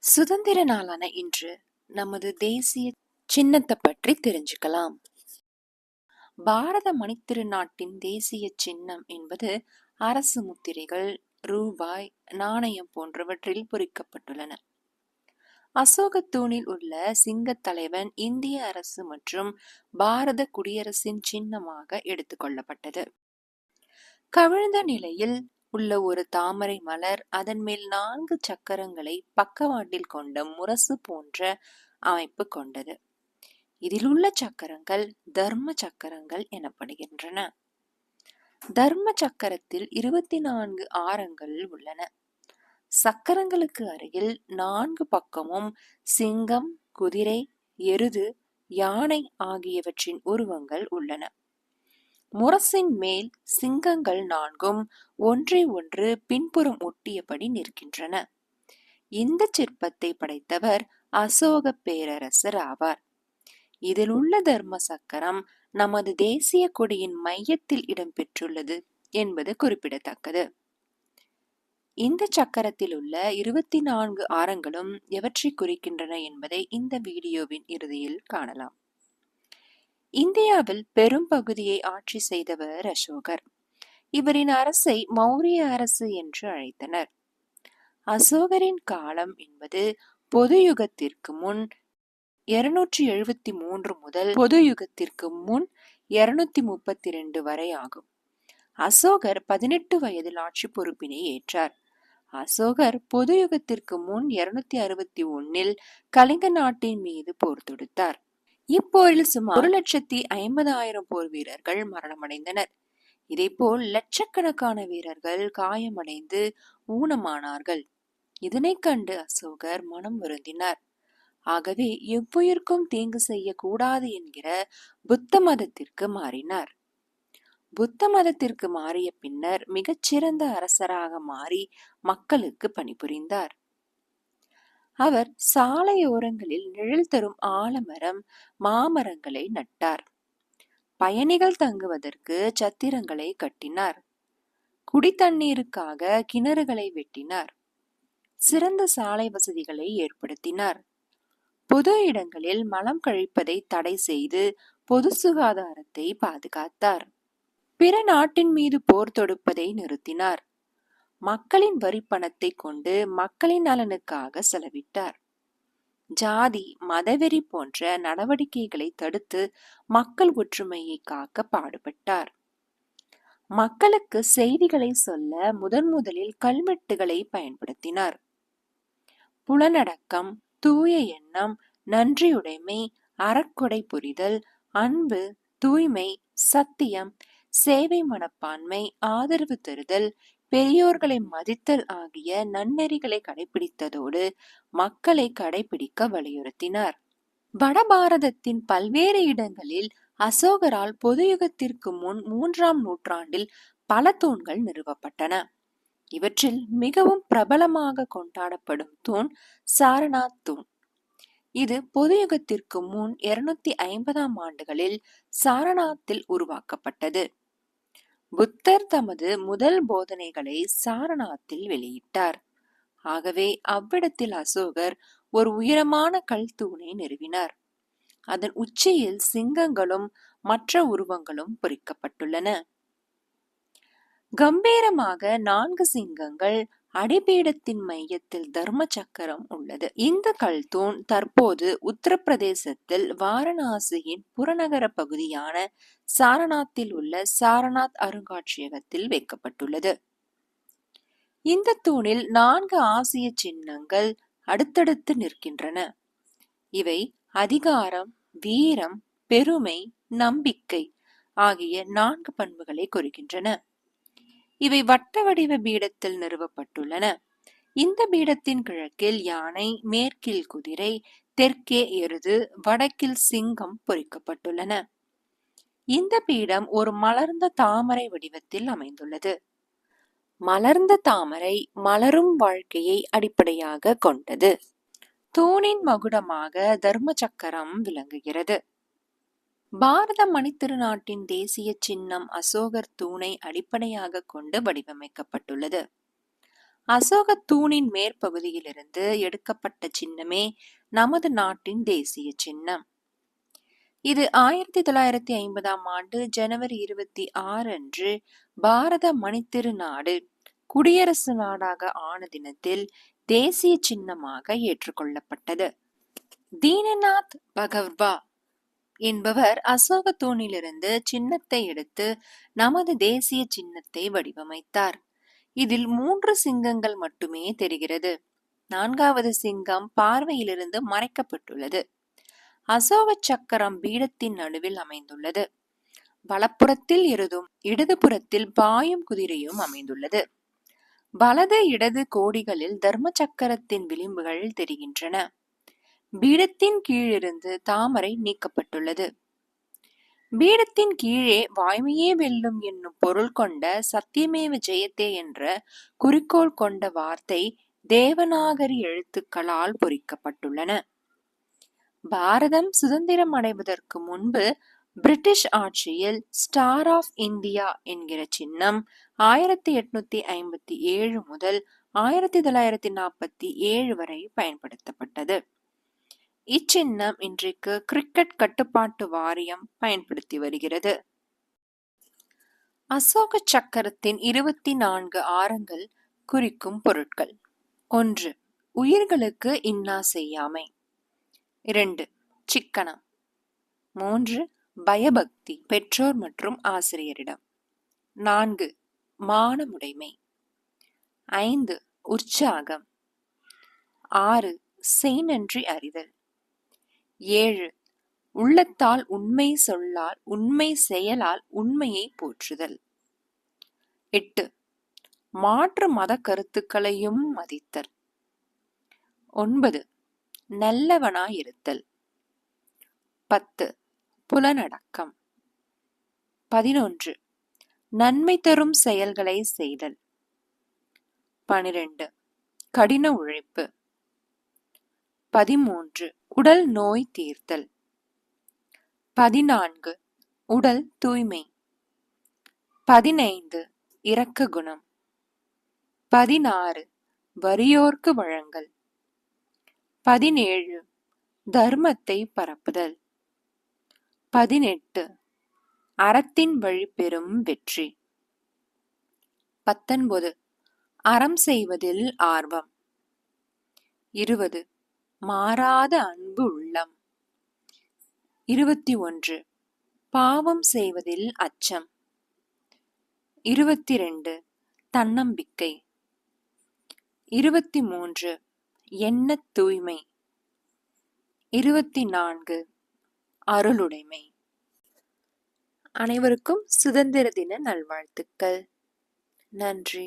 சுதந்திர நாளான இன்று நமது தேசிய சின்னத்தை பற்றி தெரிஞ்சுக்கலாம். பாரத மணித்திருநாட்டின் தேசிய சின்னம் என்பது அரசு முத்திரைகள், ரூபாய், நாணயம் போன்றவற்றில் பொறிக்கப்பட்டுள்ளன. அசோகத்தூணில் உள்ள சிங்கத் தலைவன் இந்திய அரசு மற்றும் பாரத குடியரசின் சின்னமாக எடுத்துக்கொள்ளப்பட்டது. கவிழ்ந்த நிலையில் உள்ள ஒரு தாமரை மலர், அதன் மேல் 4 சக்கரங்களை பக்கவாட்டில் கொண்ட முரசு போன்ற அமைப்பு கொண்டது. இதில் உள்ள சக்கரங்கள் தர்ம சக்கரங்கள் எனப்படுகின்றன. தர்ம சக்கரத்தில் 24 ஆரங்கள் உள்ளன. சக்கரங்களுக்கு அருகில் 4 பக்கமும் சிங்கம், குதிரை, எருது, யானை ஆகியவற்றின் உருவங்கள் உள்ளன. முரசின் மேல் சிங்கங்கள் 4ம் ஒன்றை ஒன்று பின்புறம் ஒட்டியபடி நிற்கின்றன. இந்த சிற்பத்தை படைத்தவர் அசோக பேரரசர் ஆவார். இதில் உள்ள தர்ம சக்கரம் நமது தேசிய கொடியின் மையத்தில் இடம்பெற்றுள்ளது என்பது குறிப்பிடத்தக்கது. இந்த சக்கரத்தில் உள்ள 24 ஆரங்களும் எவற்றை குறிக்கின்றன என்பதை இந்த வீடியோவின் இறுதியில் காணலாம். இந்தியாவில் பெரும் பகுதியை ஆட்சி செய்தவர் அசோகர். இவரின் அரசை மௌரிய அரசு என்று அழைத்தனர். அசோகரின் காலம் என்பது பொது யுகத்திற்கு முன் 273 முதல் பொது யுகத்திற்கு முன் 232 வரை ஆகும். அசோகர் 18 வயதில் ஆட்சி பொறுப்பினை ஏற்றார். அசோகர் பொது யுகத்திற்கு முன் 261 கலிங்க நாட்டின் மீது போர் தொடுத்தார். இப்போரில் சுமார் 1,50,000 போர் வீரர்கள் மரணமடைந்தனர். இதேபோல் லட்சக்கணக்கான வீரர்கள் காயமடைந்து ஊனமானார்கள். இதனை கண்டு அசோகர் மனம் வருந்தினார். ஆகவே எவ்வுயிர்க்கும் தீங்கு செய்யக்கூடாது என்கிற புத்த மதத்திற்கு மாறினார். புத்த மதத்திற்கு மாறிய பின்னர் மிகச்சிறந்த அரசராக மாறி மக்களுக்கு பணிபுரிந்தார். அவர் சாலையோரங்களில் நிழல் தரும் ஆலமரம், மாமரங்களை நட்டார். பயணிகள் தங்குவதற்கு சத்திரங்களை கட்டினார். குடித்தண்ணீருக்காக கிணறுகளை வெட்டினார். சிறந்த சாலை வசதிகளை ஏற்படுத்தினார். பொது இடங்களில் மலம் கழிப்பதை தடை செய்து பொது சுகாதாரத்தை பாதுகாத்தார். பிற நாட்டின் மீது போர் தொடுப்பதை நிறுத்தினார். மக்களின் வரி பணத்தை கொண்டு மக்களின் நலனுக்காக செலவிட்டார். ஜாதி, மதவெறி போன்ற நடவடிக்கைகளை தடுத்து மக்கள் ஒற்றுமையை காக்க பாடுபட்டார். மக்களுக்கு செய்திகளை சொல்ல முதலில் கல்வெட்டுகளை பயன்படுத்தினார். புலனடக்கம், தூய எண்ணம், நன்றியுடைமை, அறக்கொடை புரிதல், அன்பு, தூய்மை, சத்தியம், சேவை மனப்பான்மை, ஆதரவு தருதல், பெரியோர்களை மதித்தல் ஆகிய நன்னெறிகளை கடைபிடித்ததோடு மக்களை கடைபிடிக்க வலியுறுத்தினார். வடபாரதத்தின் பல்வேறு இடங்களில் அசோகரால் பொது யுகத்திற்கு முன் 3ஆம் நூற்றாண்டில் பல தூண்கள் நிறுவப்பட்டன. இவற்றில் மிகவும் பிரபலமாக கொண்டாடப்படும் தூண் சாரநாத் தூண். இது பொது யுகத்திற்கு முன் 250ஆம் ஆண்டுகளில் சாரநாத்தில் உருவாக்கப்பட்டது. புத்தர் தமது முதல் போதனைகளை சாரநாத்தில் வெளியிட்டார். ஆகவே அவ்விடத்தில் அசோகர் ஒரு உயரமான கல் தூணை நிறுவினார். அதன் உச்சியில் சிங்கங்களும் மற்ற உருவங்களும் பொறிக்கப்பட்டுள்ளன. கம்பீரமாக 4 சிங்கங்கள், அடிபீடத்தின் மையத்தில் தர்ம சக்கரம் உள்ளது. இந்த கல் தூண் தற்போது உத்தரப்பிரதேசத்தில் வாரணாசியின் புறநகர பகுதியான சாரநாத்தில் உள்ள சாரநாத் அருங்காட்சியகத்தில் வைக்கப்பட்டுள்ளது. இந்த தூணில் 4 ஆசிய சின்னங்கள் அடுத்தடுத்து நிற்கின்றன. இவை அதிகாரம், வீரம், பெருமை, நம்பிக்கை ஆகிய 4 பண்புகளை குறிக்கின்றன. இவை வட்ட வடிவ பீடத்தில் நிறுவப்பட்டுள்ளன. இந்த பீடத்தின் கிழக்கில் யானை, மேற்கில் குதிரை, தெற்கே எருது, வடக்கில் சிங்கம் பொறிக்கப்பட்டுள்ளன. இந்த பீடம் ஒரு மலர்ந்த தாமரை வடிவத்தில் அமைந்துள்ளது. மலர்ந்த தாமரை மலரும் வாழ்க்கையை அடிப்படையாக கொண்டது. தூணின் மகுடமாக தர்ம சக்கரம் விளங்குகிறது. பாரத மணித்திருநாட்டின் தேசிய சின்னம் அசோகர் தூணை அடிப்படையாக கொண்டு வடிவமைக்கப்பட்டுள்ளது. அசோக தூணின் மேற்பகுதியிலிருந்து எடுக்கப்பட்ட சின்னமே நமது நாட்டின் தேசிய சின்னம். இது 1950ஆம் ஆண்டு ஜனவரி 26 அன்று பாரத மணித்திரு நாடு குடியரசு நாடாக ஆன தினத்தில் தேசிய சின்னமாக ஏற்றுக்கொள்ளப்பட்டது. தீனநாத் பகவா என்பவர் அசோக தூணிலிருந்து சின்னத்தை எடுத்து நமது தேசிய சின்னத்தை வடிவமைத்தார். இதில் 3 சிங்கங்கள் மட்டுமே தெரிகிறது. 4வது சிங்கம் பார்வையிலிருந்து மறைக்கப்பட்டுள்ளது. அசோக சக்கரம் பீடத்தின் நடுவில் அமைந்துள்ளது. வலப்புறத்தில் எருதும் இடதுபுறத்தில் பாயும் குதிரையும் அமைந்துள்ளது. வலது இடது கோடிகளில் தர்ம சக்கரத்தின் விளிம்புகள் தெரிகின்றன. பீடத்தின் கீழிருந்து தாமரை நீக்கப்பட்டுள்ளது. பீடத்தின் கீழே வாய்மையே வெல்லும் என்னும் பொருள் கொண்ட சத்தியமேவ ஜெயத்தே என்ற குறிக்கோள் கொண்ட வார்த்தை தேவநாகரி எழுத்துக்களால் பொறிக்கப்பட்டுள்ளன. பாரதம் சுதந்திரம் அடைவதற்கு முன்பு பிரிட்டிஷ் ஆட்சியில் ஸ்டார் ஆஃப் இந்தியா என்கிற சின்னம் 1857 முதல் 1947 வரை பயன்படுத்தப்பட்டது. இச்சின்னம் இன்றைக்கு கிரிக்கெட் கட்டுப்பாட்டு வாரியம் பயன்படுத்தி வருகிறது. அசோக சக்கரத்தின் 24 ஆரங்கள் குறிக்கும் பொருட்கள்: 1. உயிர்களுக்கு இன்னா செய்யாமை. 2. சிக்கனம். 3. பயபக்தி பெற்றோர் மற்றும் ஆசிரியரிடம். 4. மானமுடைமை. 5. உற்சாகம். 6. செய்நன்றி அறிதல். 7. உள்ளத்தால் உண்மை சொல்லால் உண்மை செயலால் உண்மையை போற்றுதல். 8. மாற்று மத கருத்துக்களையும் மதித்தல். 9. நல்லவனாயிருத்தல். 10. புலனடக்கம். 11. நன்மை தரும் செயல்களை செய்தல். 12. கடின உழைப்பு. 13. உடல் நோய் தீர்த்தல். 14. உடல் தூய்மை. 15. இரக்க குணம். 16. வறியோர்க்கு வழங்கல். 17. தர்மத்தை பரப்புதல். 18. அறத்தின் வழி பெறும் வெற்றி. 19. அறம் செய்வதில் ஆர்வம். 20. மாறாத அன்பு உள்ளம். 21. பாவம் செய்வதில் அச்சம். 22. தன்னம்பிக்கை. 23. எண்ணத் தூய்மை. 24. அருளுடைமை. அனைவருக்கும் சுதந்திர தின நல்வாழ்த்துக்கள். நன்றி.